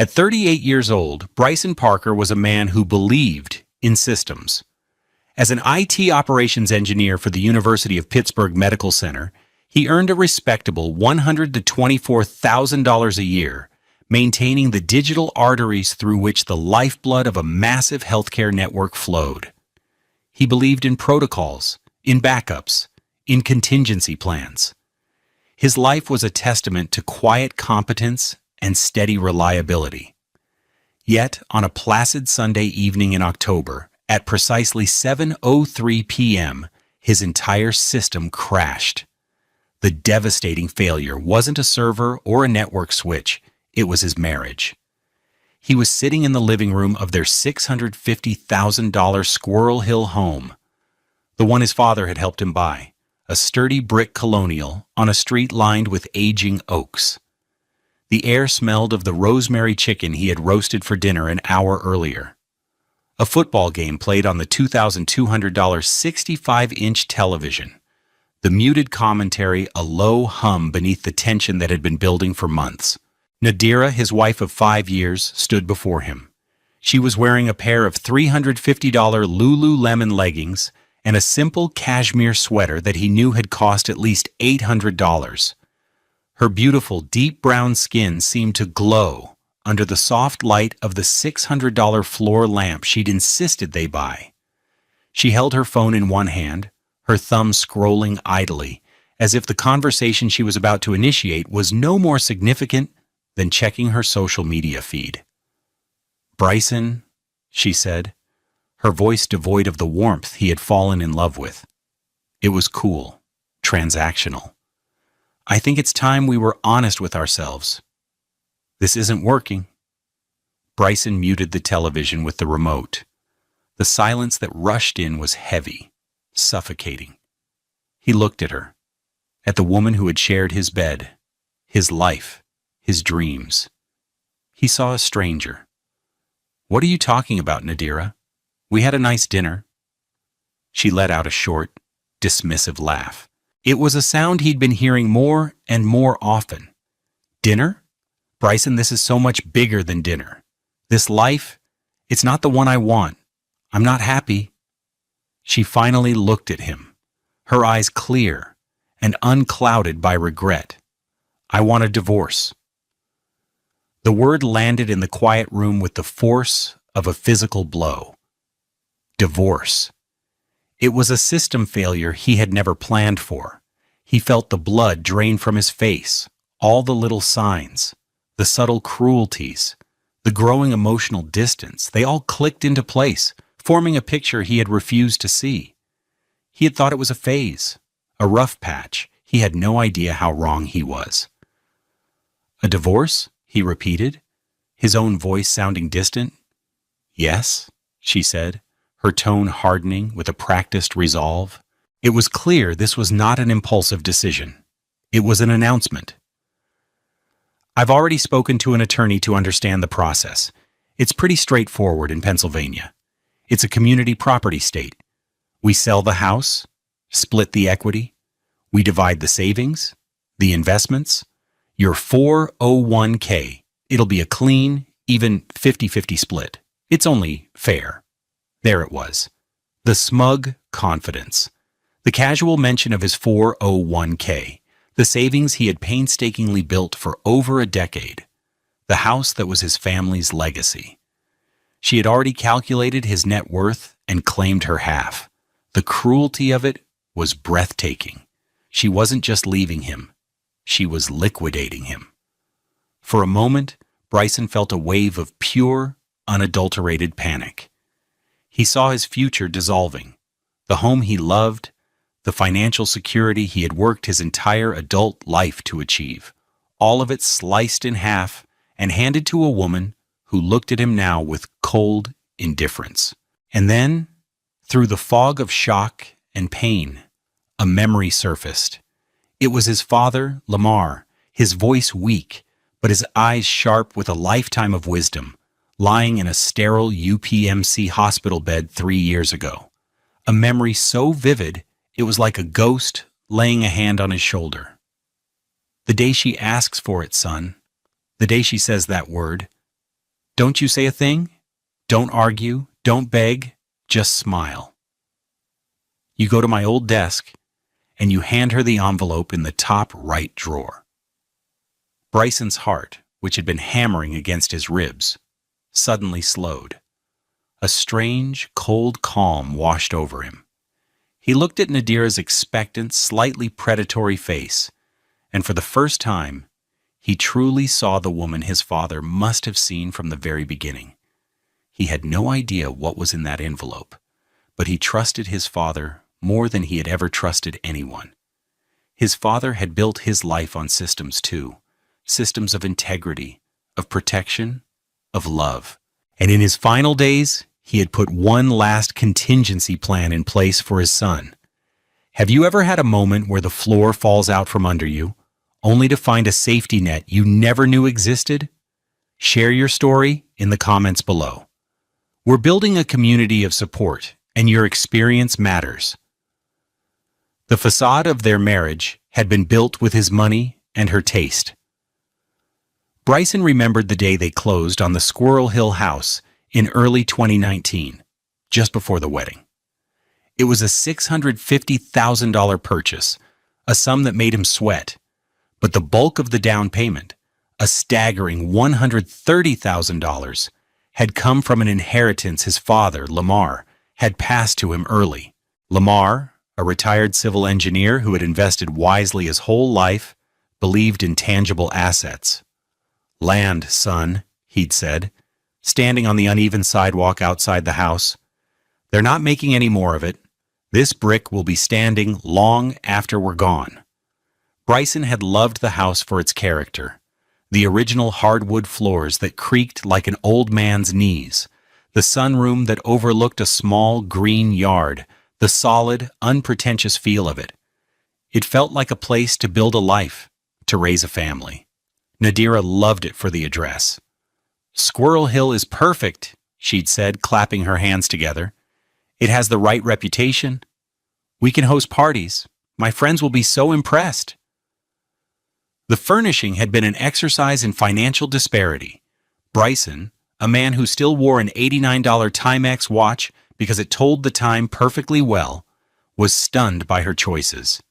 At 38 years old, Bryson Parker was a man who believed in systems. As an IT operations engineer for the University of Pittsburgh Medical Center, he earned a respectable $124,000 to $24,000 a year, maintaining the digital arteries through which the lifeblood of a massive healthcare network flowed. He believed in protocols, in backups, in contingency plans. His life was a testament to quiet competence and steady reliability. Yet, on a placid Sunday evening in October, at precisely 7:03 p.m., his entire system crashed. The devastating failure wasn't a server or a network switch, it was his marriage. He was sitting in the living room of their $650,000 Squirrel Hill home, the one his father had helped him buy, a sturdy brick colonial on a street lined with aging oaks. The air smelled of the rosemary chicken he had roasted for dinner an hour earlier. A football game played on the $2,200 65-inch television. The muted commentary a low hum beneath the tension that had been building for months. Nadira, his wife of 5 years, stood before him. She was wearing a pair of $350 Lululemon leggings and a simple cashmere sweater that he knew had cost at least $800. Her beautiful, deep brown skin seemed to glow under the soft light of the $600 floor lamp she'd insisted they buy. She held her phone in one hand, her thumb scrolling idly, as if the conversation she was about to initiate was no more significant than checking her social media feed. "Bryson," she said, her voice devoid of the warmth he had fallen in love with. It was cool, transactional. "I think it's time we were honest with ourselves. This isn't working." Bryson muted the television with the remote. The silence that rushed in was heavy, suffocating. He looked at her, at the woman who had shared his bed, his life, his dreams. He saw a stranger. "What are you talking about, Nadira? We had a nice dinner." She let out a short, dismissive laugh. It was a sound he'd been hearing more and more often. "Dinner? Bryson, this is so much bigger than dinner. This life, it's not the one I want. I'm not happy." She finally looked at him, her eyes clear and unclouded by regret. "I want a divorce." The word landed in the quiet room with the force of a physical blow. Divorce. It was a system failure he had never planned for. He felt the blood drain from his face, all the little signs, the subtle cruelties, the growing emotional distance. They all clicked into place, forming a picture he had refused to see. He had thought it was a phase, a rough patch. He had no idea how wrong he was. "A divorce?" he repeated, his own voice sounding distant. "Yes," she said, her tone hardening with a practiced resolve. It was clear this was not an impulsive decision. It was an announcement. "I've already spoken to an attorney to understand the process. It's pretty straightforward in Pennsylvania. It's a community property state. We sell the house, split the equity, we divide the savings, the investments, your 401k. It'll be a clean, even 50-50 split. It's only fair." There it was. The smug confidence. The casual mention of his 401k. The savings he had painstakingly built for over a decade. The house that was his family's legacy. She had already calculated his net worth and claimed her half. The cruelty of it was breathtaking. She wasn't just leaving him. She was liquidating him. For a moment, Bryson felt a wave of pure, unadulterated panic. He saw his future dissolving. The home he loved, the financial security he had worked his entire adult life to achieve. All of it sliced in half and handed to a woman who looked at him now with cold indifference. And then, through the fog of shock and pain, a memory surfaced. It was his father, Lamar, his voice weak, but his eyes sharp with a lifetime of wisdom, lying in a sterile UPMC hospital bed 3 years ago. A memory so vivid, it was like a ghost laying a hand on his shoulder. "The day she asks for it, son. The day she says that word. Don't you say a thing. Don't argue. Don't beg. Just smile. You go to my old desk, and you hand her the envelope in the top right drawer. Bryson's heart, which had been hammering against his ribs, suddenly slowed. A strange, cold calm washed over him. He looked at Nadira's expectant, slightly predatory face, and for the first time, he truly saw the woman his father must have seen from the very beginning. He had no idea what was in that envelope, but he trusted his father more than he had ever trusted anyone. His father had built his life on systems too, systems of integrity, of protection, of love. And in his final days, he had put one last contingency plan in place for his son. Have you ever had a moment where the floor falls out from under you, only to find a safety net you never knew existed? Share your story in the comments below. We're building a community of support, and your experience matters. The facade of their marriage had been built with his money and her taste. Bryson remembered the day they closed on the Squirrel Hill house in early 2019, just before the wedding. It was a $650,000 purchase, a sum that made him sweat, but the bulk of the down payment, a staggering $130,000, had come from an inheritance his father, Lamar, had passed to him early. Lamar, a retired civil engineer who had invested wisely his whole life, believed in tangible assets. "Land, son," he'd said, standing on the uneven sidewalk outside the house. "They're not making any more of it. This brick will be standing long after we're gone." Bryson had loved the house for its character. The original hardwood floors that creaked like an old man's knees, the sunroom that overlooked a small green yard, the solid, unpretentious feel of it. It felt like a place to build a life, to raise a family. Nadira loved it for the address. "Squirrel Hill is perfect," she'd said, clapping her hands together. "It has the right reputation. We can host parties. My friends will be so impressed." The furnishing had been an exercise in financial disparity. Bryson, a man who still wore an $89 Timex watch because it told the time perfectly well, was stunned by her choices.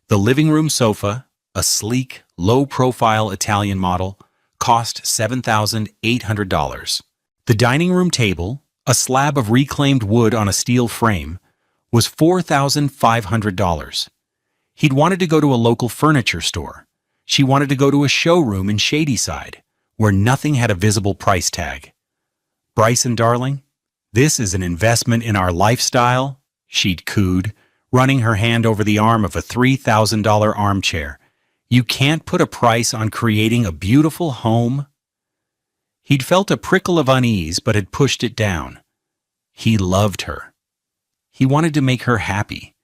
The living room sofa, a sleek, low-profile Italian model, cost $7,800. The dining room table, a slab of reclaimed wood on a steel frame, was $4,500. He'd wanted to go to a local furniture store. She wanted to go to a showroom in Shadyside, where nothing had a visible price tag. "Bryson, darling, this is an investment in our lifestyle," she'd cooed, running her hand over the arm of a $3,000 armchair. "You can't put a price on creating a beautiful home." He'd felt a prickle of unease but had pushed it down. He loved her. He wanted to make her happy.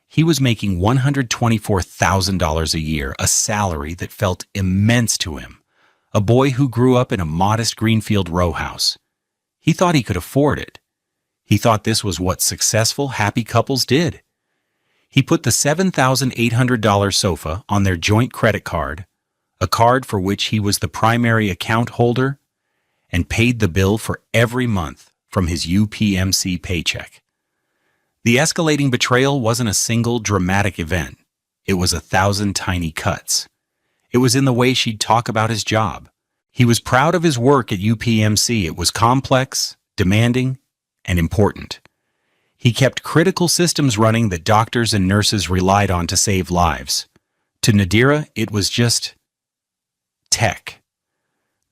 He was making $124,000 a year, a salary that felt immense to him, a boy who grew up in a modest Greenfield row house. He thought he could afford it. He thought this was what successful, happy couples did. He put the $7,800 sofa on their joint credit card, a card for which he was the primary account holder, and paid the bill for every month from his UPMC paycheck. The escalating betrayal wasn't a single dramatic event. It was 1,000 tiny cuts. It was in the way she'd talk about his job. He was proud of his work at UPMC. It was complex, demanding, and important. He kept critical systems running that doctors and nurses relied on to save lives. To Nadira, it was just tech.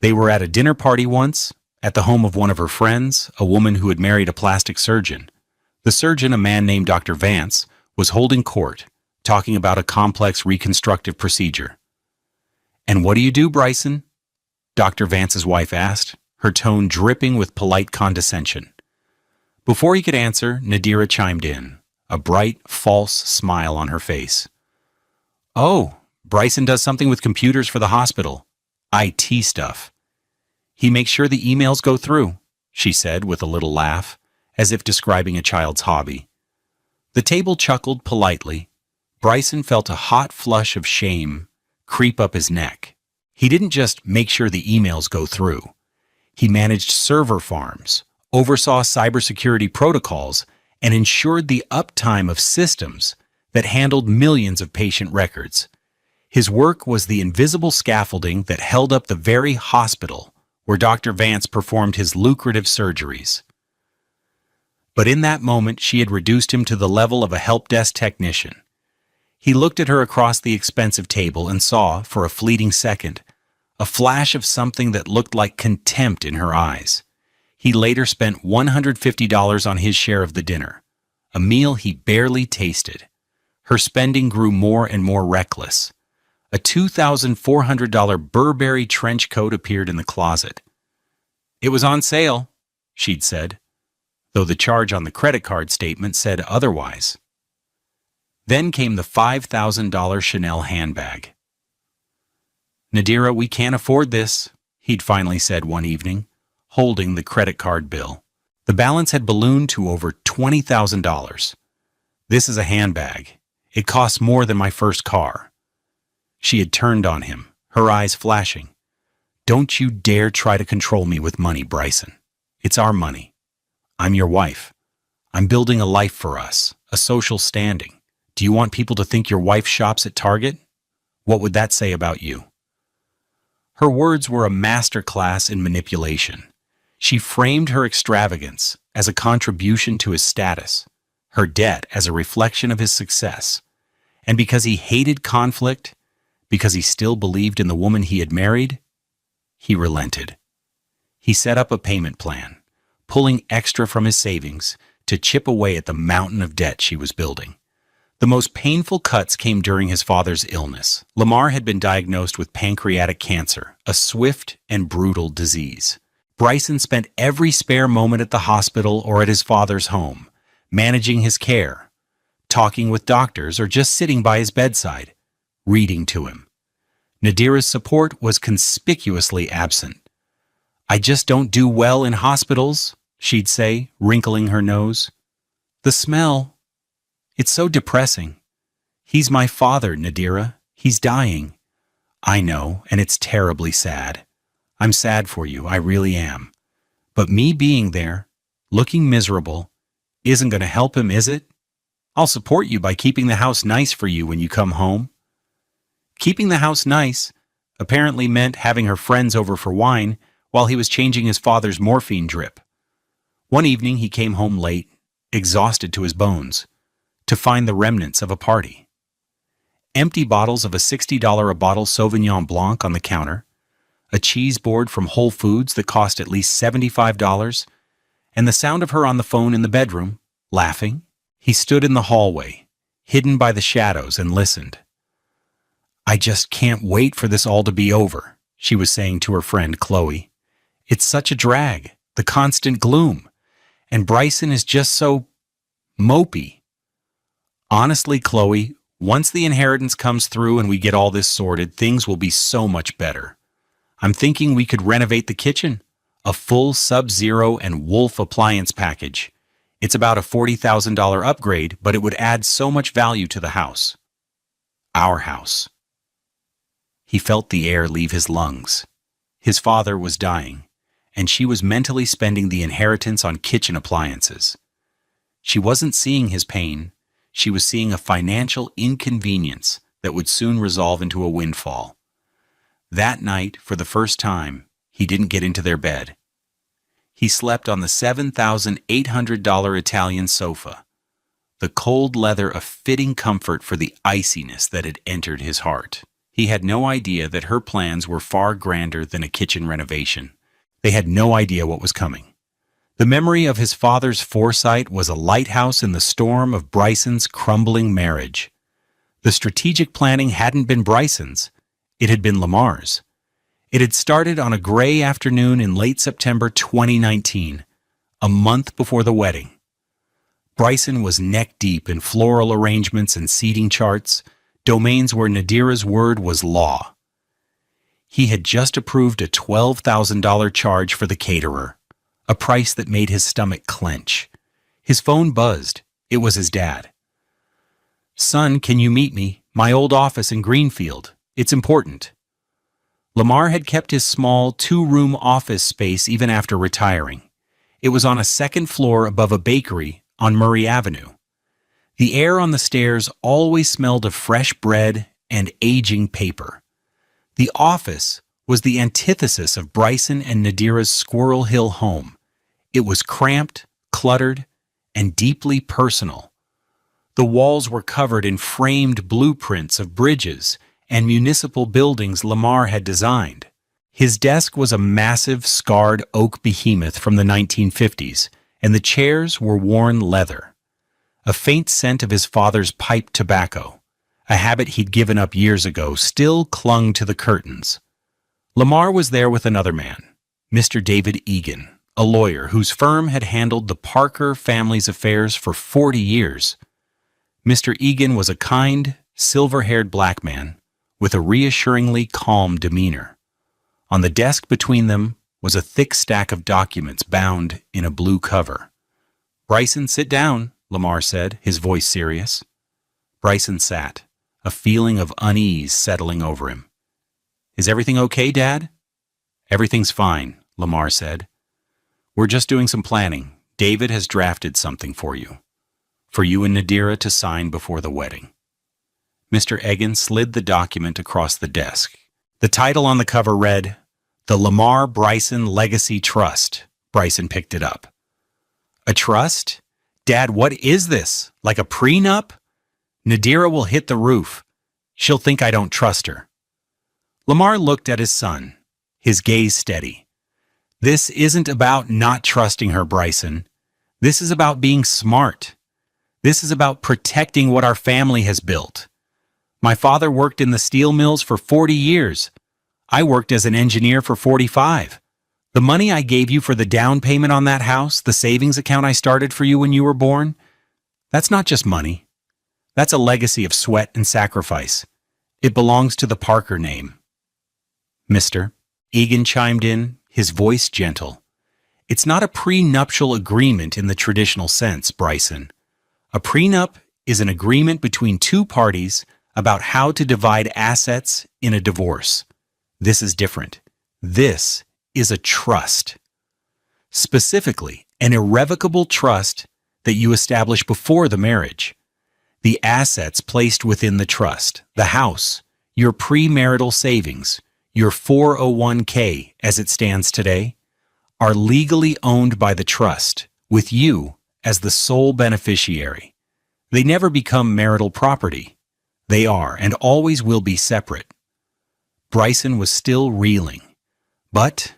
They were at a dinner party once, at the home of one of her friends, a woman who had married a plastic surgeon. The surgeon, a man named Dr. Vance, was holding court, talking about a complex reconstructive procedure. "And what do you do, Bryson?" Dr. Vance's wife asked, her tone dripping with polite condescension. Before he could answer, Nadira chimed in, a bright, false smile on her face. "Oh, Bryson does something with computers for the hospital. IT stuff. He makes sure the emails go through," she said with a little laugh, as if describing a child's hobby. The table chuckled politely. Bryson felt a hot flush of shame creep up his neck. He didn't just make sure the emails go through. He managed server farms, oversaw cybersecurity protocols, and ensured the uptime of systems that handled millions of patient records. His work was the invisible scaffolding that held up the very hospital where Dr. Vance performed his lucrative surgeries. But in that moment, she had reduced him to the level of a help desk technician. He looked at her across the expensive table and saw, for a fleeting second, a flash of something that looked like contempt in her eyes. He later spent $150 on his share of the dinner, a meal he barely tasted. Her spending grew more and more reckless. A $2,400 Burberry trench coat appeared in the closet. "It was on sale," she'd said, though the charge on the credit card statement said otherwise. Then came the $5,000 Chanel handbag. "Nadira, we can't afford this," he'd finally said one evening, holding the credit card bill. The balance had ballooned to over $20,000. "This is a handbag. It costs more than my first car." She had turned on him, her eyes flashing. "Don't you dare try to control me with money, Bryson. It's our money. I'm your wife. I'm building a life for us, a social standing. Do you want people to think your wife shops at Target? What would that say about you?" Her words were a master class in manipulation. She framed her extravagance as a contribution to his status, her debt as a reflection of his success. And because he hated conflict, because he still believed in the woman he had married, he relented. He set up a payment plan, pulling extra from his savings to chip away at the mountain of debt she was building. The most painful cuts came during his father's illness. Lamar had been diagnosed with pancreatic cancer, a swift and brutal disease. Bryson spent every spare moment at the hospital or at his father's home, managing his care, talking with doctors, or just sitting by his bedside, reading to him. Nadira's support was conspicuously absent. "I just don't do well in hospitals," she'd say, wrinkling her nose. "The smell. It's so depressing. He's my father, Nadira. He's dying." "I know, and it's terribly sad. I'm sad for you, I really am. But me being there, looking miserable, isn't going to help him, is it? I'll support you by keeping the house nice for you when you come home." Keeping the house nice apparently meant having her friends over for wine while he was changing his father's morphine drip. One evening he came home late, exhausted to his bones, to find the remnants of a party. Empty bottles of a $60 a bottle Sauvignon Blanc on the counter, a cheese board from Whole Foods that cost at least $75, and the sound of her on the phone in the bedroom, laughing. He stood in the hallway, hidden by the shadows, and listened. "I just can't wait for this all to be over," she was saying to her friend Chloe. "It's such a drag, the constant gloom, and Bryson is just so mopey." "Honestly, Chloe, once the inheritance comes through and we get all this sorted, things will be so much better. I'm thinking we could renovate the kitchen, a full Sub-Zero and Wolf appliance package. It's about a $40,000 upgrade, but it would add so much value to the house. Our house." He felt the air leave his lungs. His father was dying, and she was mentally spending the inheritance on kitchen appliances. She wasn't seeing his pain. She was seeing a financial inconvenience that would soon resolve into a windfall. That night, for the first time, he didn't get into their bed. He slept on the $7,800 Italian sofa, the cold leather a fitting comfort for the iciness that had entered his heart. He had no idea that her plans were far grander than a kitchen renovation. They had no idea what was coming. The memory of his father's foresight was a lighthouse in the storm of Bryson's crumbling marriage. The strategic planning hadn't been Bryson's. It had been Lamar's. It had started on a gray afternoon in late September 2019, a month before the wedding. Bryson was neck-deep in floral arrangements and seating charts, domains where Nadira's word was law. He had just approved a $12,000 charge for the caterer, a price that made his stomach clench. His phone buzzed. It was his dad. "Son, can you meet me? My old office in Greenfield. It's important." Lamar had kept his small two-room office space even after retiring. It was on a second floor above a bakery on Murray Avenue. The air on the stairs always smelled of fresh bread and aging paper. The office was the antithesis of Bryson and Nadira's Squirrel Hill home. It was cramped, cluttered, and deeply personal. The walls were covered in framed blueprints of bridges and municipal buildings Lamar had designed. His desk was a massive, scarred oak behemoth from the 1950s, and the chairs were worn leather. A faint scent of his father's pipe tobacco, a habit he'd given up years ago, still clung to the curtains. Lamar was there with another man, Mr. David Egan, a lawyer whose firm had handled the Parker family's affairs for 40 years. Mr. Egan was a kind, silver-haired black man with a reassuringly calm demeanor. On the desk between them was a thick stack of documents bound in a blue cover. "Bryson, sit down," Lamar said, his voice serious. Bryson sat, a feeling of unease settling over him. "Is everything okay, Dad?" "Everything's fine," Lamar said. "We're just doing some planning. David has drafted something for you. For you and Nadira to sign before the wedding." Mr. Egan slid the document across the desk. The title on the cover read, "The Lamar Bryson Legacy Trust." Bryson picked it up. "A trust? Dad, what is this? Like a prenup? Nadira will hit the roof. She'll think I don't trust her." Lamar looked at his son, his gaze steady. "This isn't about not trusting her, Bryson. This is about being smart. This is about protecting what our family has built. My father worked in the steel mills for 40 years. I worked as an engineer for 45. The money I gave you for the down payment on that house, the savings account I started for you when you were born, that's not just money. That's a legacy of sweat and sacrifice. It belongs to the Parker name." "Mr." Egan chimed in, his voice gentle. "It's not a prenuptial agreement in the traditional sense, Bryson. A prenup is an agreement between two parties about how to divide assets in a divorce. This is different. This is a trust. Specifically, an irrevocable trust that you establish before the marriage. The assets placed within the trust, the house, your premarital savings, your 401k as it stands today, are legally owned by the trust, with you as the sole beneficiary. They never become marital property. They are and always will be separate." Bryson was still reeling. "But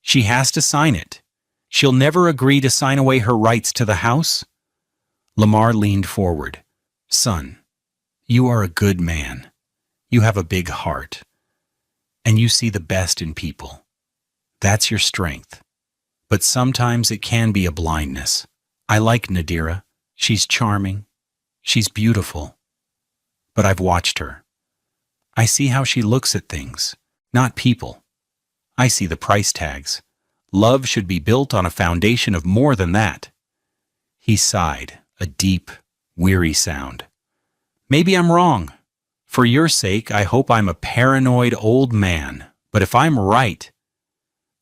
she has to sign it. She'll never agree to sign away her rights to the house?" Lamar leaned forward. "Son, you are a good man. You have a big heart. And you see the best in people. That's your strength. But sometimes it can be a blindness. I like Nadira. She's charming. She's beautiful. But I've watched her. I see how she looks at things, not people. I see the price tags. Love should be built on a foundation of more than that." He sighed, a deep, weary sound. "Maybe I'm wrong. For your sake, I hope I'm a paranoid old man. But if I'm right,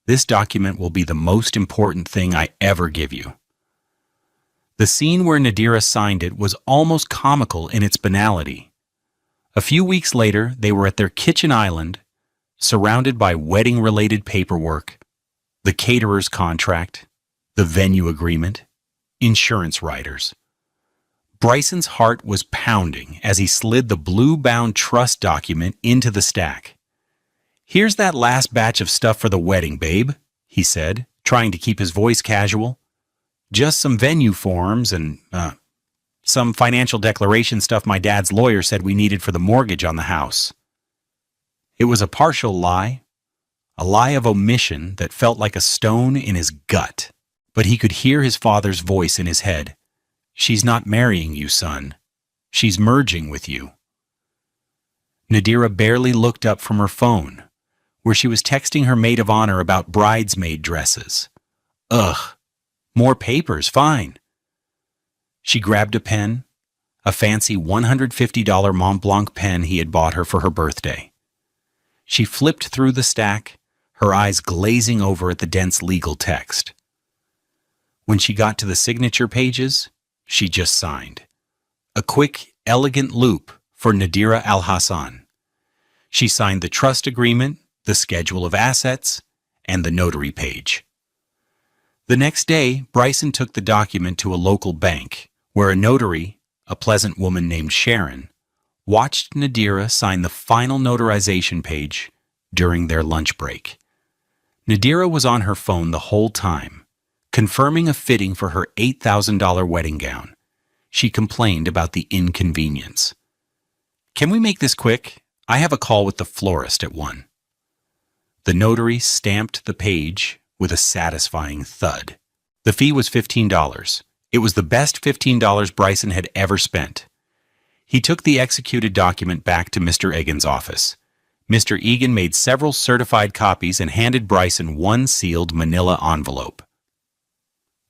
this document will be the most important thing I ever give you." The scene where Nadira signed it was almost comical in its banality. A few weeks later, they were at their kitchen island, surrounded by wedding-related paperwork, the caterer's contract, the venue agreement, insurance riders. Bryson's heart was pounding as he slid the blue-bound trust document into the stack. "Here's that last batch of stuff for the wedding, babe," he said, trying to keep his voice casual. "Just some venue forms and, some financial declaration stuff my dad's lawyer said we needed for the mortgage on the house." It was a partial lie, a lie of omission that felt like a stone in his gut. But he could hear his father's voice in his head. "She's not marrying you, son. She's merging with you." Nadira barely looked up from her phone, where she was texting her maid of honor about bridesmaid dresses. Ugh, more papers, fine. She grabbed a pen, a fancy $150 Mont Blanc pen he had bought her for her birthday. She flipped through the stack, her eyes glazing over at the dense legal text. When she got to the signature pages, she just signed. A quick, elegant loop for Nadira Al-Hassan. She signed the trust agreement, the schedule of assets, and the notary page. The next day, Bryson took the document to a local bank, where a notary, a pleasant woman named Sharon, watched Nadira sign the final notarization page during their lunch break. Nadira was on her phone the whole time, confirming a fitting for her $8,000 wedding gown. She complained about the inconvenience. "Can we make this quick? I have a call with the florist at 1. The notary stamped the page with a satisfying thud. The fee was $15. It was the best $15 Bryson had ever spent. He took the executed document back to Mr. Egan's office. Mr. Egan made several certified copies and handed Bryson one sealed manila envelope.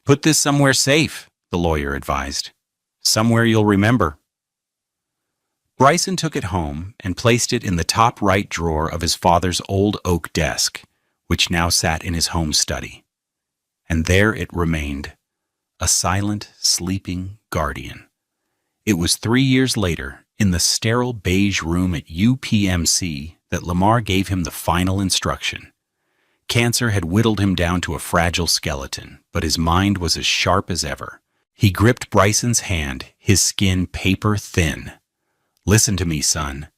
"Put this somewhere safe," the lawyer advised. "Somewhere you'll remember." Bryson took it home and placed it in the top right drawer of his father's old oak desk, which now sat in his home study. And there it remained, a silent, sleeping guardian. It was 3 years later, in the sterile beige room at UPMC, that Lamar gave him the final instruction. Cancer had whittled him down to a fragile skeleton, but his mind was as sharp as ever. He gripped Bryson's hand, his skin paper thin. "Listen to me, son.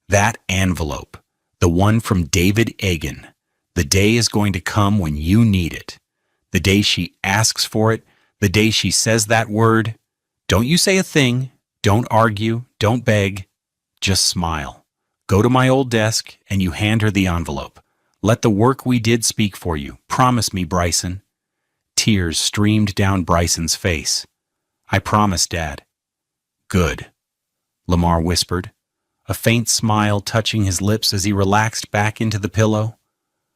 That envelope, the one from David Egan, the day is going to come when you need it. The day she asks for it, the day she says that word. Don't you say a thing. Don't argue. Don't beg. Just smile. Go to my old desk and you hand her the envelope. Let the work we did speak for you. Promise me, Bryson." Tears streamed down Bryson's face. "I promise, Dad." "Good," Lamar whispered, a faint smile touching his lips as he relaxed back into the pillow.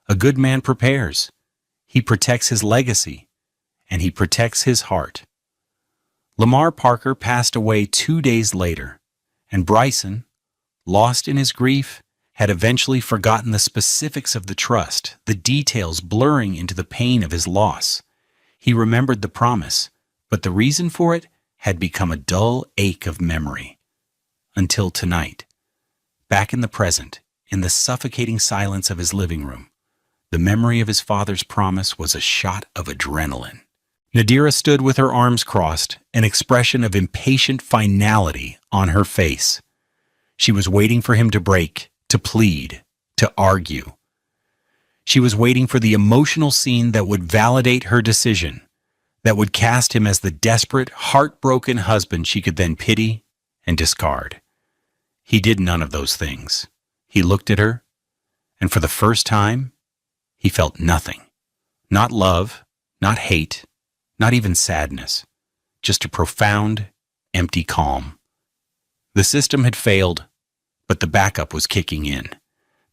"A good man prepares. He protects his legacy, and he protects his heart." Lamar Parker passed away 2 days later, and Bryson, lost in his grief, had eventually forgotten the specifics of the trust, the details blurring into the pain of his loss. He remembered the promise, but the reason for it had become a dull ache of memory. Until tonight, back in the present, in the suffocating silence of his living room, the memory of his father's promise was a shot of adrenaline. Nadira stood with her arms crossed, an expression of impatient finality on her face. She was waiting for him to break, to plead, to argue. She was waiting for the emotional scene that would validate her decision, that would cast him as the desperate, heartbroken husband she could then pity and discard. He did none of those things. He looked at her, and for the first time, he felt nothing. Not love, not hate, not even sadness. Just a profound, empty calm. The system had failed, but the backup was kicking in.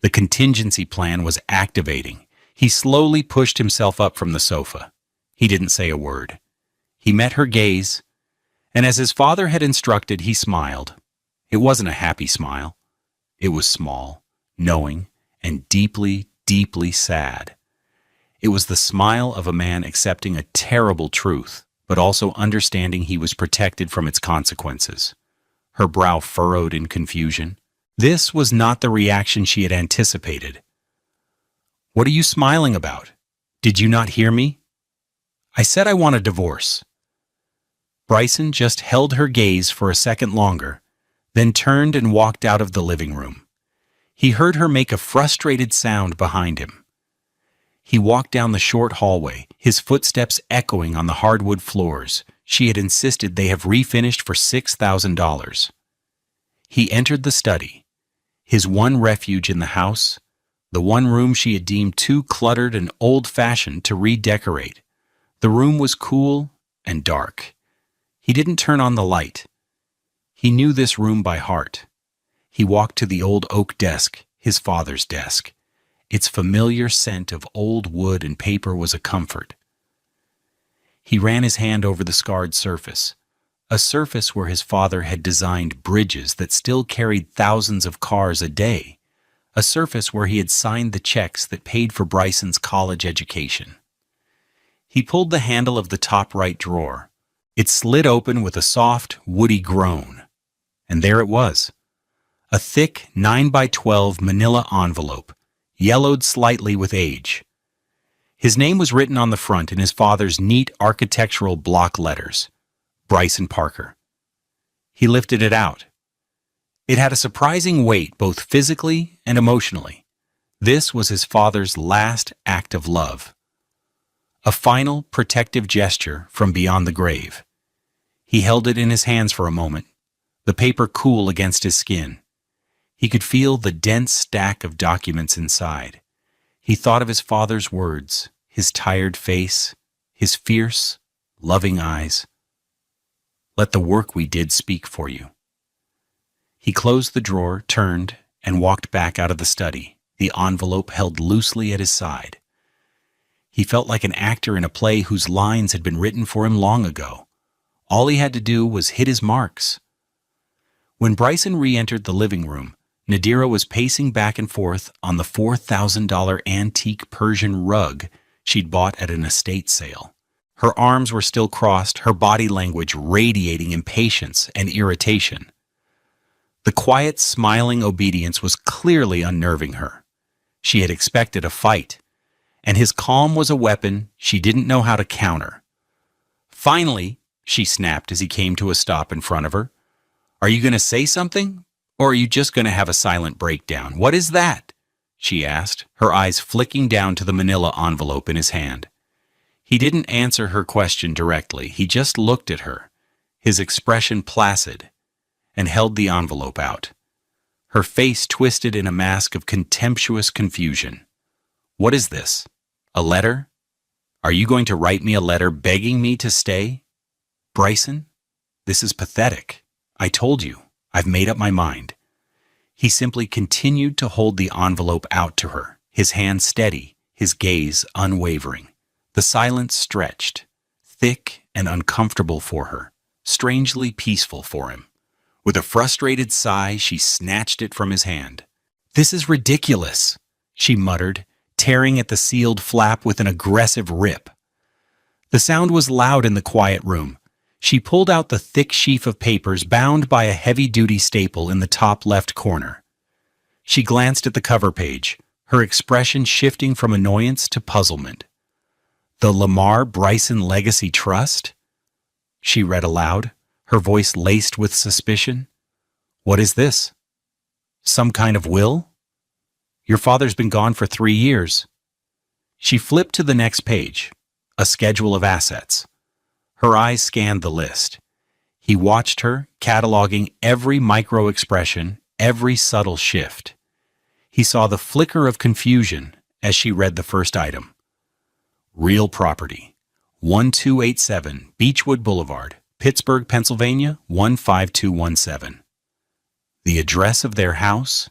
The contingency plan was activating. He slowly pushed himself up from the sofa. He didn't say a word. He met her gaze, and as his father had instructed, he smiled. It wasn't a happy smile. It was small, knowing, and deeply, deeply sad. It was the smile of a man accepting a terrible truth, but also understanding he was protected from its consequences. Her brow furrowed in confusion. This was not the reaction she had anticipated. "What are you smiling about? Did you not hear me? I said I want a divorce." Bryson just held her gaze for a second longer, then turned and walked out of the living room. He heard her make a frustrated sound behind him. He walked down the short hallway, his footsteps echoing on the hardwood floors. She had insisted they have refinished for $6,000. He entered the study, his one refuge in the house, the one room she had deemed too cluttered and old-fashioned to redecorate. The room was cool and dark. He didn't turn on the light. He knew this room by heart. He walked to the old oak desk, his father's desk. Its familiar scent of old wood and paper was a comfort. He ran his hand over the scarred surface, a surface where his father had designed bridges that still carried thousands of cars a day, a surface where he had signed the checks that paid for Bryson's college education. He pulled the handle of the top right drawer. It slid open with a soft, woody groan. And there it was. A thick 9 by 12 manila envelope, yellowed slightly with age. His name was written on the front in his father's neat architectural block letters, Bryson Parker. He lifted it out. It had a surprising weight both physically and emotionally. This was his father's last act of love. A final protective gesture from beyond the grave. He held it in his hands for a moment, the paper cool against his skin. He could feel the dense stack of documents inside. He thought of his father's words, his tired face, his fierce, loving eyes. Let the work we did speak for you. He closed the drawer, turned, and walked back out of the study, the envelope held loosely at his side. He felt like an actor in a play whose lines had been written for him long ago. All he had to do was hit his marks. When Bryson re-entered the living room, Nadira was pacing back and forth on the $4,000 antique Persian rug she'd bought at an estate sale. Her arms were still crossed, her body language radiating impatience and irritation. The quiet, smiling obedience was clearly unnerving her. She had expected a fight, and his calm was a weapon she didn't know how to counter. Finally, she snapped as he came to a stop in front of her. Are you going to say something? Or are you just going to have a silent breakdown? What is that? She asked, her eyes flicking down to the manila envelope in his hand. He didn't answer her question directly. He just looked at her, his expression placid, and held the envelope out. Her face twisted in a mask of contemptuous confusion. What is this? A letter? Are you going to write me a letter begging me to stay? Bryson, this is pathetic. I told you. I've made up my mind. He simply continued to hold the envelope out to her, his hand steady, his gaze unwavering. The silence stretched, thick and uncomfortable for her, strangely peaceful for him. With a frustrated sigh, she snatched it from his hand. This is ridiculous, she muttered, tearing at the sealed flap with an aggressive rip. The sound was loud in the quiet room. She pulled out the thick sheaf of papers bound by a heavy-duty staple in the top left corner. She glanced at the cover page, her expression shifting from annoyance to puzzlement. The Lamar Bryson Legacy Trust? She read aloud, her voice laced with suspicion. What is this? Some kind of will? Your father's been gone for 3 years. She flipped to the next page, a schedule of assets. Her eyes scanned the list. He watched her, cataloging every micro-expression, every subtle shift. He saw the flicker of confusion as she read the first item. Real property, 1287 Beechwood Boulevard, Pittsburgh, Pennsylvania, 15217. The address of their house?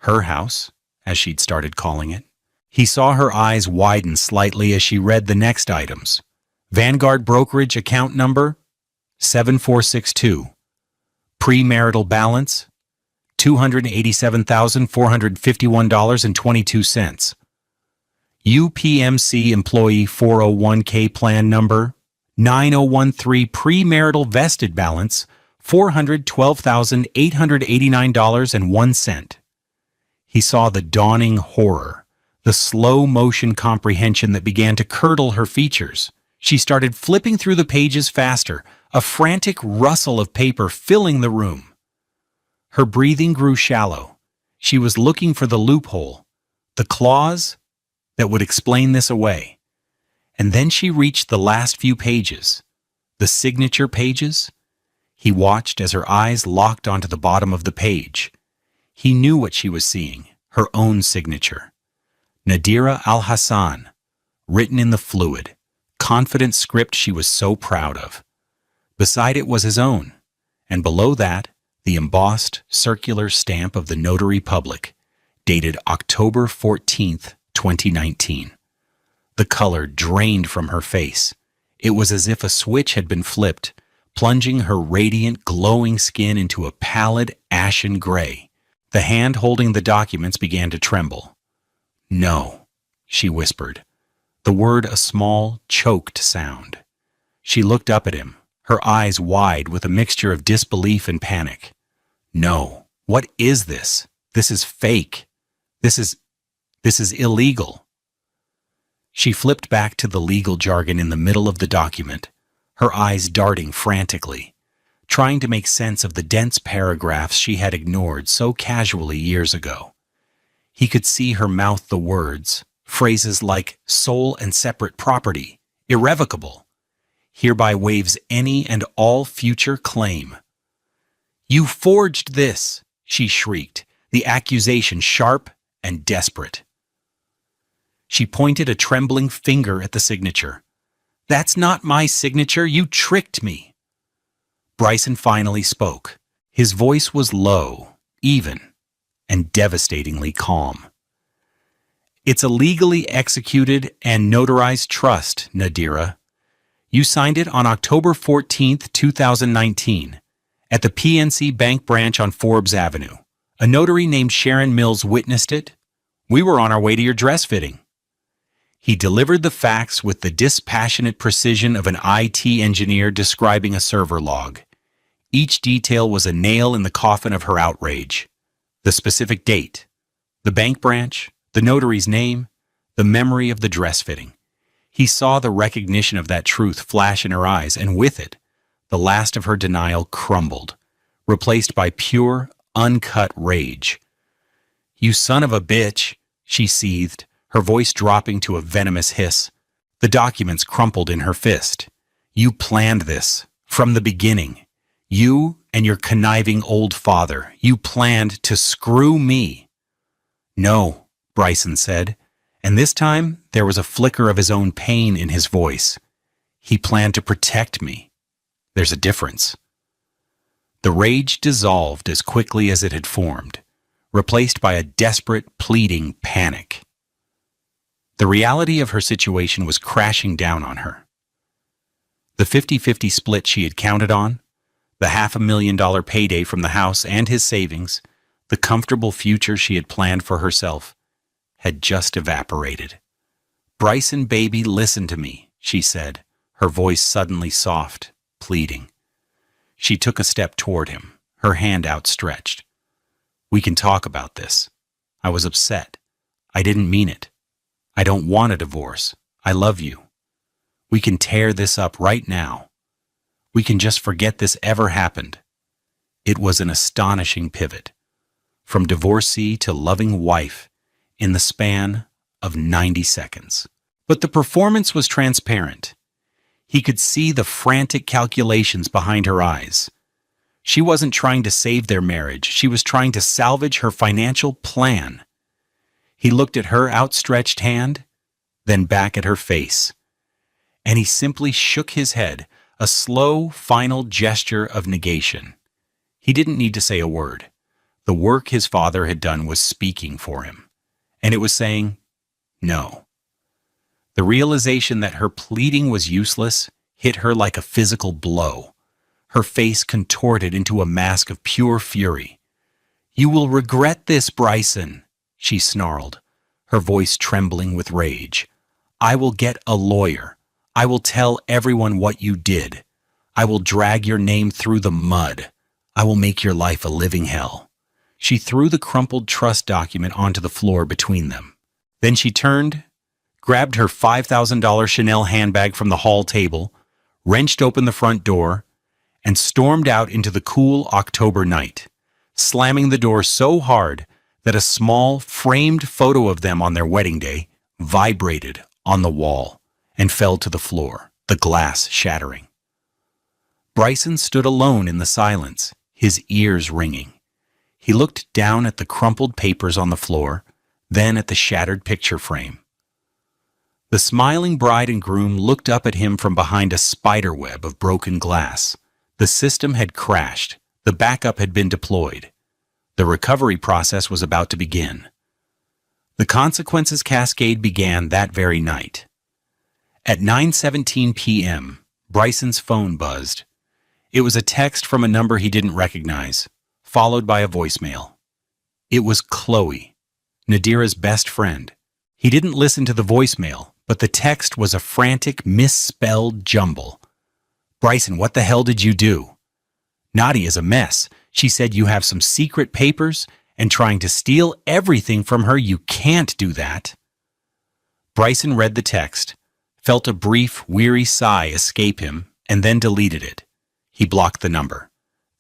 Her house, as she'd started calling it. He saw her eyes widen slightly as she read the next items. Vanguard Brokerage account number 7462. Premarital balance $287,451.22. UPMC employee 401k plan number 9013. Premarital vested balance $412,889.01. He saw the dawning horror, the slow motion comprehension that began to curdle her features. She started flipping through the pages faster, a frantic rustle of paper filling the room. Her breathing grew shallow. She was looking for the loophole, the clause that would explain this away. And then she reached the last few pages, the signature pages. He watched as her eyes locked onto the bottom of the page. He knew what she was seeing, her own signature. Nadira Al-Hassan, written in the fluid, confident script she was so proud of. Beside it was his own, and below that, the embossed, circular stamp of the notary public, dated October 14th, 2019. The color drained from her face. It was as if a switch had been flipped, plunging her radiant, glowing skin into a pallid, ashen gray. The hand holding the documents began to tremble. "No," she whispered, the word a small, choked sound. She looked up at him, her eyes wide with a mixture of disbelief and panic. "No, what is this? This is fake. This is illegal." She flipped back to the legal jargon in the middle of the document, her eyes darting frantically, trying to make sense of the dense paragraphs she had ignored so casually years ago. He could see her mouth the words, phrases like sole and separate property, irrevocable, hereby waives any and all future claim. "You forged this!" she shrieked, the accusation sharp and desperate. She pointed a trembling finger at the signature. "That's not my signature. You tricked me." Bryson finally spoke. His voice was low, even, and devastatingly calm. "It's a legally executed and notarized trust, Nadira. You signed it on October 14th, 2019, at the PNC Bank branch on Forbes Avenue. A notary named Sharon Mills witnessed it. We were on our way to your dress fitting." He delivered the facts with the dispassionate precision of an IT engineer describing a server log. Each detail was a nail in the coffin of her outrage. The specific date, the bank branch, the notary's name, the memory of the dress fitting. He saw the recognition of that truth flash in her eyes, and with it, the last of her denial crumbled, replaced by pure, uncut rage. "You son of a bitch," she seethed, her voice dropping to a venomous hiss. The documents crumpled in her fist. "You planned this, from the beginning. You and your conniving old father. You planned to screw me." "No," Bryson said, and this time there was a flicker of his own pain in his voice. "He planned to protect me. There's a difference." The rage dissolved as quickly as it had formed, replaced by a desperate, pleading panic. The reality of her situation was crashing down on her. The 50-50 split she had counted on, the $500,000 payday from the house and his savings, the comfortable future she had planned for herself, had just evaporated. "Bryson, baby, listen to me," she said, her voice suddenly soft, pleading. She took a step toward him, her hand outstretched. "We can talk about this. I was upset. I didn't mean it. I don't want a divorce. I love you. We can tear this up right now. We can just forget this ever happened." It was an astonishing pivot, from divorcee to loving wife, in the span of 90 seconds. But the performance was transparent. He could see the frantic calculations behind her eyes. She wasn't trying to save their marriage. She was trying to salvage her financial plan. He looked at her outstretched hand, then back at her face. And he simply shook his head, a slow, final gesture of negation. He didn't need to say a word. The work his father had done was speaking for him. And it was saying, no. The realization that her pleading was useless hit her like a physical blow. Her face contorted into a mask of pure fury. "You will regret this, Bryson," she snarled, her voice trembling with rage. "I will get a lawyer. I will tell everyone what you did. I will drag your name through the mud. I will make your life a living hell." She threw the crumpled trust document onto the floor between them. Then she turned, grabbed her $5,000 Chanel handbag from the hall table, wrenched open the front door, and stormed out into the cool October night, slamming the door so hard that a small, framed photo of them on their wedding day vibrated on the wall and fell to the floor, the glass shattering. Bryson stood alone in the silence, his ears ringing. He looked down at the crumpled papers on the floor, then at the shattered picture frame. The smiling bride and groom looked up at him from behind a spiderweb of broken glass. The system had crashed. The backup had been deployed. The recovery process was about to begin. The consequences cascade began that very night. At 9:17 p.m., Bryson's phone buzzed. It was a text from a number he didn't recognize, followed by a voicemail. It was Chloe, Nadira's best friend. He didn't listen to the voicemail, but the text was a frantic, misspelled jumble. "Bryson, what the hell did you do? Nadia's a mess. She said you have some secret papers and trying to steal everything from her. You can't do that." Bryson read the text, felt a brief, weary sigh escape him, and then deleted it. He blocked the number.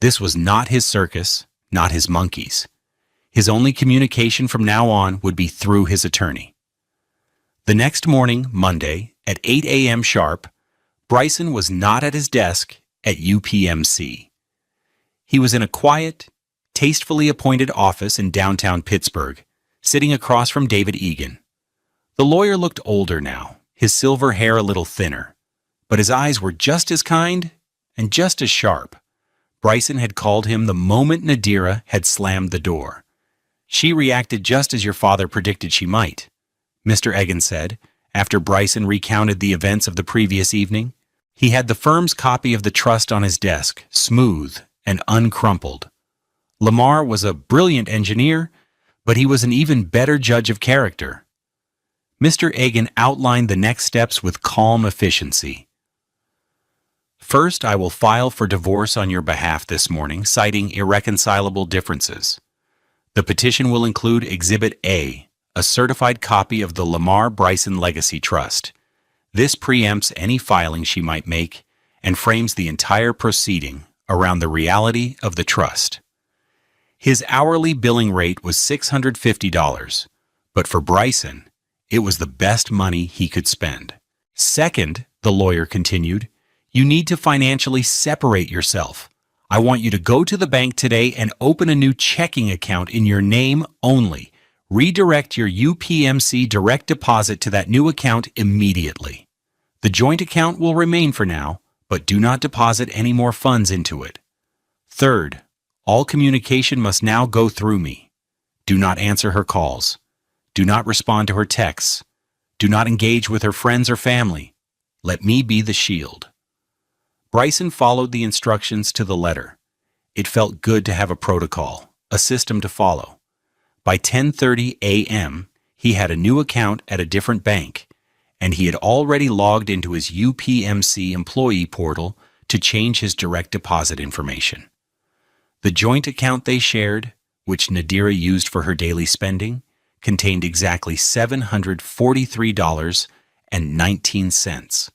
This was not his circus, not his monkeys. His only communication from now on would be through his attorney. The next morning, Monday, at 8 a.m. sharp, Bryson was not at his desk at UPMC. He was in a quiet, tastefully appointed office in downtown Pittsburgh, sitting across from David Egan. The lawyer looked older now, his silver hair a little thinner, but his eyes were just as kind and just as sharp. Bryson had called him the moment Nadira had slammed the door. "She reacted just as your father predicted she might," Mr. Egan said, after Bryson recounted the events of the previous evening. He had the firm's copy of the trust on his desk, smooth and uncrumpled. Lamar was a brilliant engineer, but he was an even better judge of character. Mr. Egan outlined the next steps with calm efficiency. "First, I will file for divorce on your behalf this morning, citing irreconcilable differences. The petition will include Exhibit A, a certified copy of the Lamar Bryson Legacy Trust. This preempts any filing she might make and frames the entire proceeding around the reality of the trust." His hourly billing rate was $650, but for Bryson, it was the best money he could spend. "Second," the lawyer continued, "you need to financially separate yourself. I want you to go to the bank today and open a new checking account in your name only. Redirect your UPMC direct deposit to that new account immediately. The joint account will remain for now, but do not deposit any more funds into it. Third, all communication must now go through me. Do not answer her calls. Do not respond to her texts. Do not engage with her friends or family. Let me be the shield." Bryson followed the instructions to the letter. It felt good to have a protocol, a system to follow. By 10:30 a.m., he had a new account at a different bank, and he had already logged into his UPMC employee portal to change his direct deposit information. The joint account they shared, which Nadira used for her daily spending, contained exactly $743.19.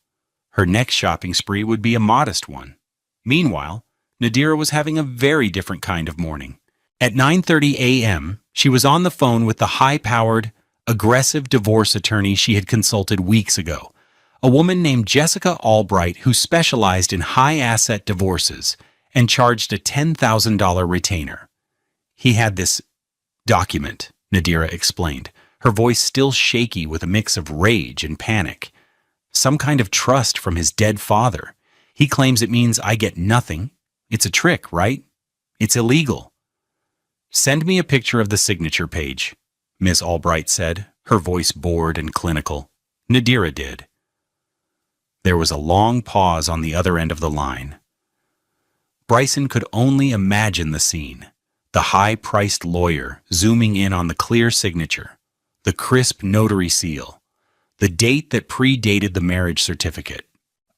Her next shopping spree would be a modest one. Meanwhile, Nadira was having a very different kind of morning. At 9:30 a.m., she was on the phone with the high-powered, aggressive divorce attorney she had consulted weeks ago, a woman named Jessica Albright who specialized in high-asset divorces and charged a $10,000 retainer. "He had this document," Nadira explained, her voice still shaky with a mix of rage and panic. "Some kind of trust from his dead father. He claims it means I get nothing. It's a trick, right? It's illegal." "Send me a picture of the signature page," Miss Albright said, her voice bored and clinical. Nadira did. There was a long pause on the other end of the line. Bryson could only imagine the scene. The high-priced lawyer zooming in on the clear signature, the crisp notary seal, the date that predated the marriage certificate.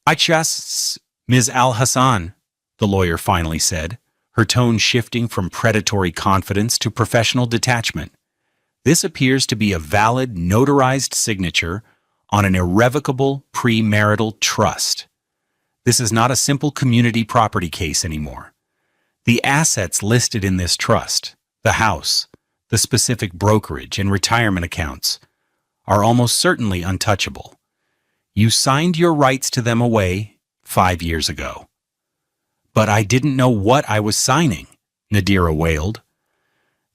"I just, Ms. Al-Hassan," the lawyer finally said, her tone shifting from predatory confidence to professional detachment. "This appears to be a valid, notarized signature on an irrevocable premarital trust. This is not a simple community property case anymore. The assets listed in this trust, the house, the specific brokerage and retirement accounts, are almost certainly untouchable. You signed your rights to them away 5 years ago." "But I didn't know what I was signing," Nadira wailed.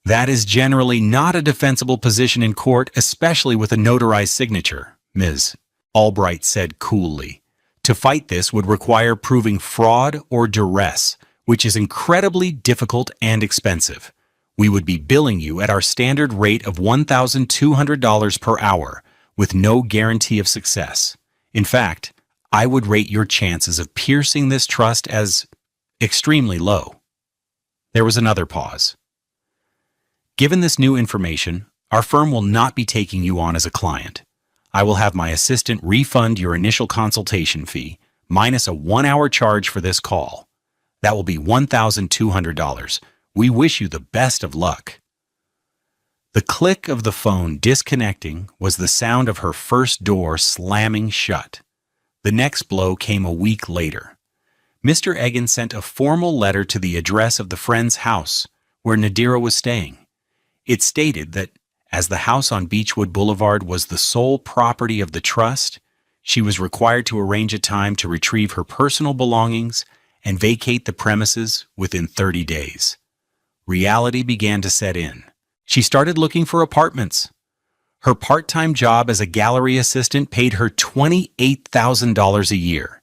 "That is generally not a defensible position in court, especially with a notarized signature," Ms. Albright said coolly. "To fight this would require proving fraud or duress, which is incredibly difficult and expensive. We would be billing you at our standard rate of $1,200 per hour, with no guarantee of success. In fact, I would rate your chances of piercing this trust as extremely low." There was another pause. Given this new information, our firm will not be taking you on as a client. I will have my assistant refund your initial consultation fee, minus a 1-hour charge for this call. That will be $1,200. We wish you the best of luck." The click of the phone disconnecting was the sound of her first door slamming shut. The next blow came a week later. Mr. Egan sent a formal letter to the address of the friend's house where Nadira was staying. It stated that, as the house on Beechwood Boulevard was the sole property of the trust, she was required to arrange a time to retrieve her personal belongings and vacate the premises within 30 days. Reality began to set in. She started looking for apartments. Her part-time job as a gallery assistant paid her $28,000 a year,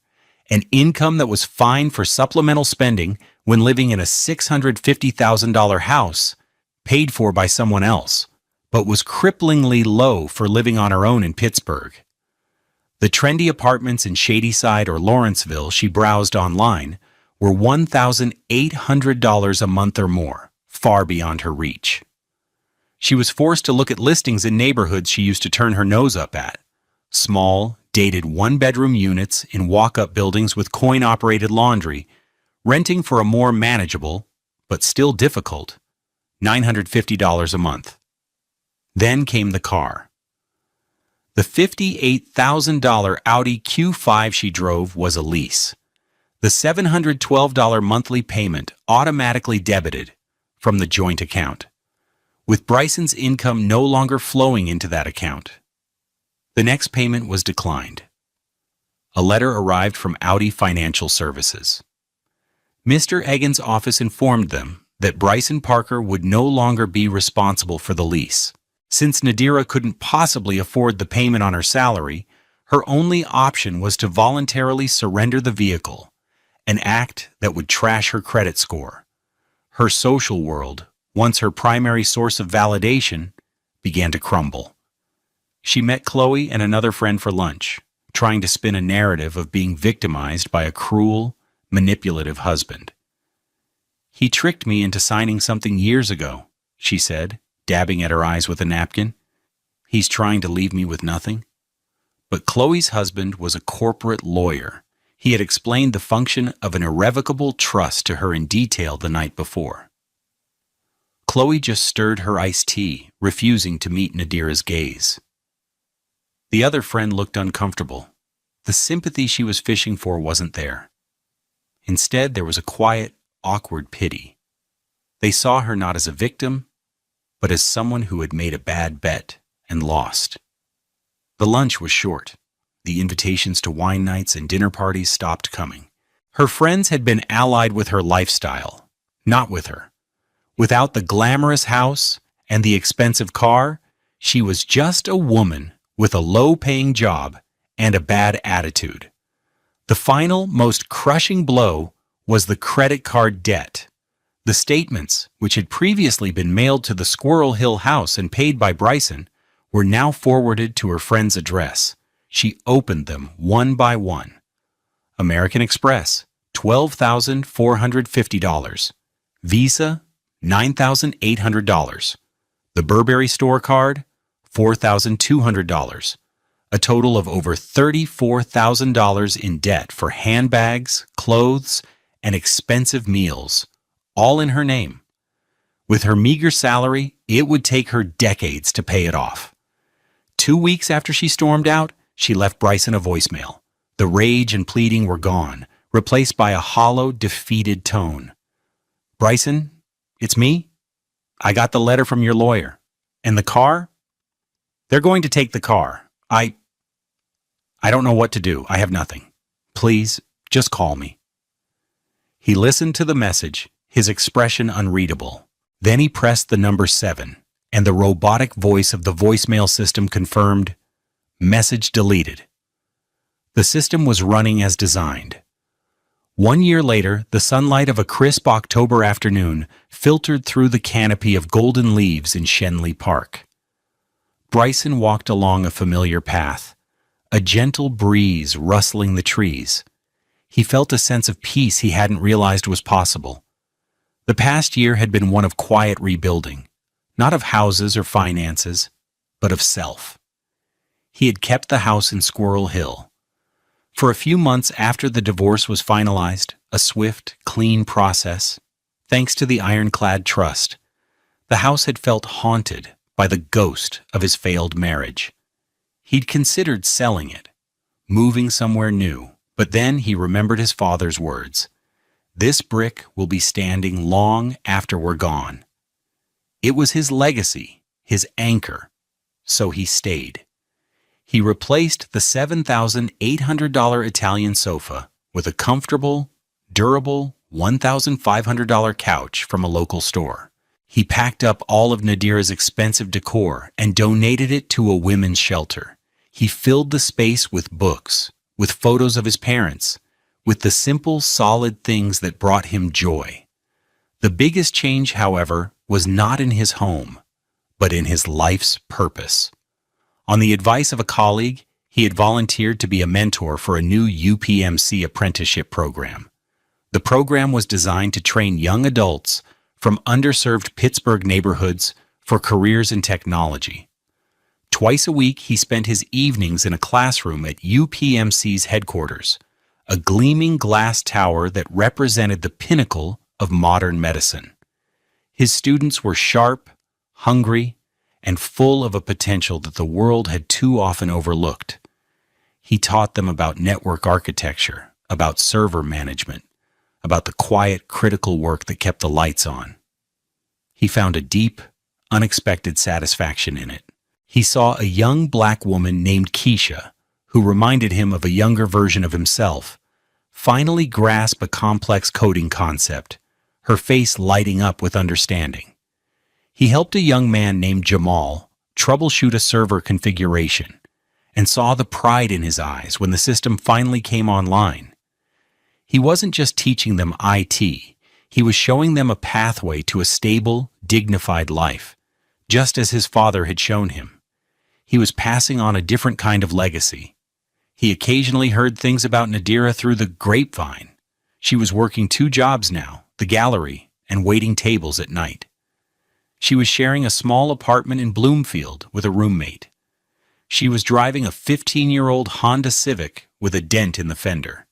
an income that was fine for supplemental spending when living in a $650,000 house paid for by someone else, but was cripplingly low for living on her own in Pittsburgh. The trendy apartments in Shadyside or Lawrenceville she browsed online were $1,800 a month or more, far beyond her reach. She was forced to look at listings in neighborhoods she used to turn her nose up at. Small, dated one-bedroom units in walk-up buildings with coin-operated laundry, renting for a more manageable, but still difficult, $950 a month. Then came the car. The $58,000 Audi Q5 she drove was a lease. The $712 monthly payment automatically debited from the joint account, with Bryson's income no longer flowing into that account. The next payment was declined. A letter arrived from Audi Financial Services. Mr. Egan's office informed them that Bryson Parker would no longer be responsible for the lease. Since Nadira couldn't possibly afford the payment on her salary, her only option was to voluntarily surrender the vehicle, an act that would trash her credit score. Her social world, once her primary source of validation, began to crumble. She met Chloe and another friend for lunch, trying to spin a narrative of being victimized by a cruel, manipulative husband. "He tricked me into signing something years ago," she said, dabbing at her eyes with a napkin. "He's trying to leave me with nothing." But Chloe's husband was a corporate lawyer. He had explained the function of an irrevocable trust to her in detail the night before. Chloe just stirred her iced tea, refusing to meet Nadira's gaze. The other friend looked uncomfortable. The sympathy she was fishing for wasn't there. Instead, there was a quiet, awkward pity. They saw her not as a victim, but as someone who had made a bad bet and lost. The lunch was short. The invitations to wine nights and dinner parties stopped coming. Her friends had been allied with her lifestyle, not with her. Without the glamorous house and the expensive car, she was just a woman with a low-paying job and a bad attitude. The final, most crushing blow was the credit card debt. The statements, which had previously been mailed to the Squirrel Hill house and paid by Bryson, were now forwarded to her friend's address. She opened them one by one. American Express, $12,450. Visa, $9,800. The Burberry store card, $4,200. A total of over $34,000 in debt for handbags, clothes, and expensive meals, all in her name. With her meager salary, it would take her decades to pay it off. 2 weeks after she stormed out, she left Bryson a voicemail. The rage and pleading were gone, replaced by a hollow, defeated tone. "Bryson, it's me. I got the letter from your lawyer. And the car? They're going to take the car. I don't know what to do. I have nothing. Please, just call me." He listened to the message, his expression unreadable. Then he pressed the number 7, and the robotic voice of the voicemail system confirmed, "Message deleted." The system was running as designed. 1 year later, the sunlight of a crisp October afternoon filtered through the canopy of golden leaves in Shenley Park. Bryson walked along a familiar path, a gentle breeze rustling the trees. He felt a sense of peace he hadn't realized was possible. The past year had been one of quiet rebuilding. not of houses or finances, but of self. He had kept the house in Squirrel Hill. For a few months after the divorce was finalized, a swift, clean process, thanks to the ironclad trust, the house had felt haunted by the ghost of his failed marriage. He'd considered selling it, moving somewhere new, but then he remembered his father's words. This brick will be standing long after we're gone. It was his legacy, his anchor, so he stayed. He replaced the $7,800 Italian sofa with a comfortable, durable $1,500 couch from a local store. He packed up all of Nadira's expensive decor and donated it to a women's shelter. He filled the space with books, with photos of his parents, with the simple, solid things that brought him joy. The biggest change, however, was not in his home, but in his life's purpose. On the advice of a colleague, he had volunteered to be a mentor for a new UPMC apprenticeship program. The program was designed to train young adults from underserved Pittsburgh neighborhoods for careers in technology. Twice a week, he spent his evenings in a classroom at UPMC's headquarters, a gleaming glass tower that represented the pinnacle of modern medicine. His students were sharp, hungry, and full of a potential that the world had too often overlooked. He taught them about network architecture, about server management, about the quiet, critical work that kept the lights on. He found a deep, unexpected satisfaction in it. He saw a young black woman named Keisha, who reminded him of a younger version of himself, finally grasp a complex coding concept, her face lighting up with understanding. He helped a young man named Jamal troubleshoot a server configuration and saw the pride in his eyes when the system finally came online. He wasn't just teaching them IT, he was showing them a pathway to a stable, dignified life, just as his father had shown him. He was passing on a different kind of legacy. He occasionally heard things about Nadira through the grapevine. She was working 2 jobs now, the gallery and waiting tables at night. She was sharing a small apartment in Bloomfield with a roommate. She was driving a 15-year-old Honda Civic with a dent in the fender.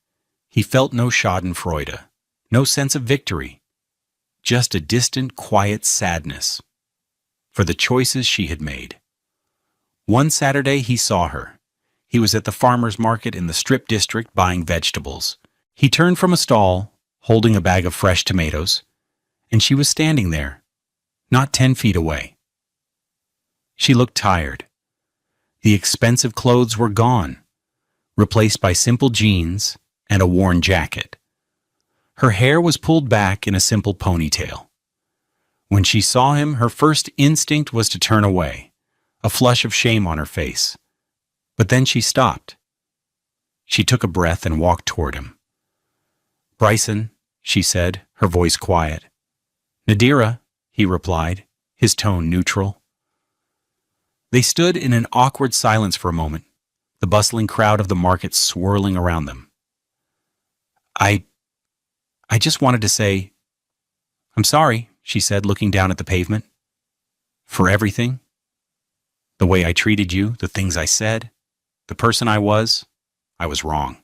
He felt no schadenfreude, no sense of victory, just a distant, quiet sadness for the choices she had made. One Saturday he saw her. He was at the farmer's market in the Strip District buying vegetables. He turned from a stall, holding a bag of fresh tomatoes, and she was standing there, not 10 feet away. She looked tired. The expensive clothes were gone, replaced by simple jeans and a worn jacket. Her hair was pulled back in a simple ponytail. When she saw him, her first instinct was to turn away, a flush of shame on her face. But then she stopped. She took a breath and walked toward him. "Bryson," she said, her voice quiet. "Nadira," he replied, his tone neutral. They stood in an awkward silence for a moment, the bustling crowd of the market swirling around them. I just wanted to say, I'm sorry," she said, looking down at the pavement. "For everything. The way I treated you, the things I said, the person I was wrong."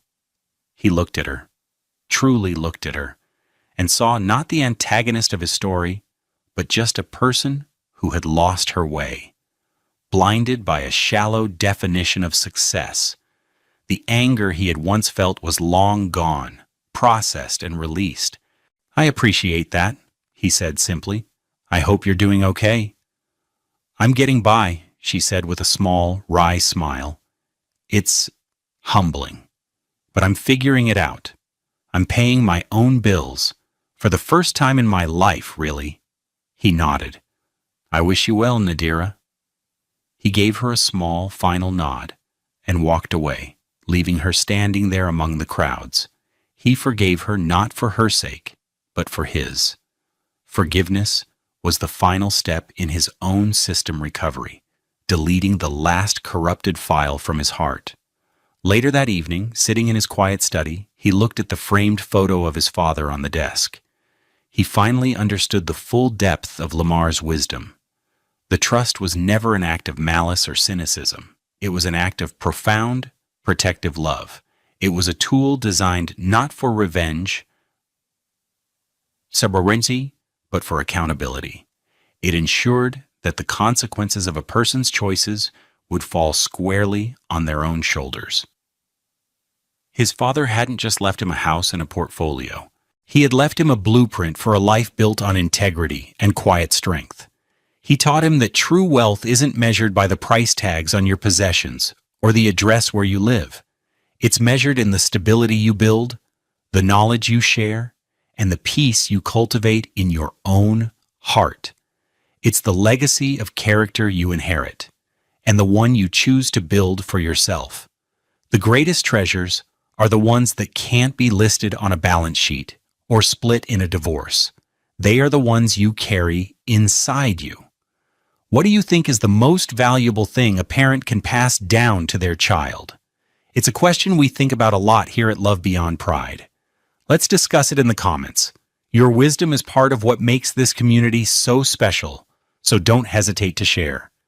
He looked at her, truly looked at her, and saw not the antagonist of his story, but just a person who had lost her way, blinded by a shallow definition of success. The anger he had once felt was long gone, processed and released. "I appreciate that," he said simply. "I hope you're doing okay." "I'm getting by," she said with a small, wry smile. "It's humbling, but I'm figuring it out. I'm paying my own bills, for the first time in my life, really." He nodded. "I wish you well, Nadira." He gave her a small, final nod and walked away, leaving her standing there among the crowds. He forgave her not for her sake, but for his. Forgiveness was the final step in his own system recovery, deleting the last corrupted file from his heart. Later that evening, sitting in his quiet study, he looked at the framed photo of his father on the desk. He finally understood the full depth of Lamar's wisdom. The trust was never an act of malice or cynicism. It was an act of profound, protective love. It was a tool designed not for revenge, sovereignty, but for accountability. It ensured that the consequences of a person's choices would fall squarely on their own shoulders. His father hadn't just left him a house and a portfolio. He had left him a blueprint for a life built on integrity and quiet strength. He taught him that true wealth isn't measured by the price tags on your possessions or the address where you live. It's measured in the stability you build, the knowledge you share, and the peace you cultivate in your own heart. It's the legacy of character you inherit, and the one you choose to build for yourself. The greatest treasures are the ones that can't be listed on a balance sheet or split in a divorce. They are the ones you carry inside you. What do you think is the most valuable thing a parent can pass down to their child? It's a question we think about a lot here at Love Beyond Pride. Let's discuss it in the comments. Your wisdom is part of what makes this community so special, so don't hesitate to share.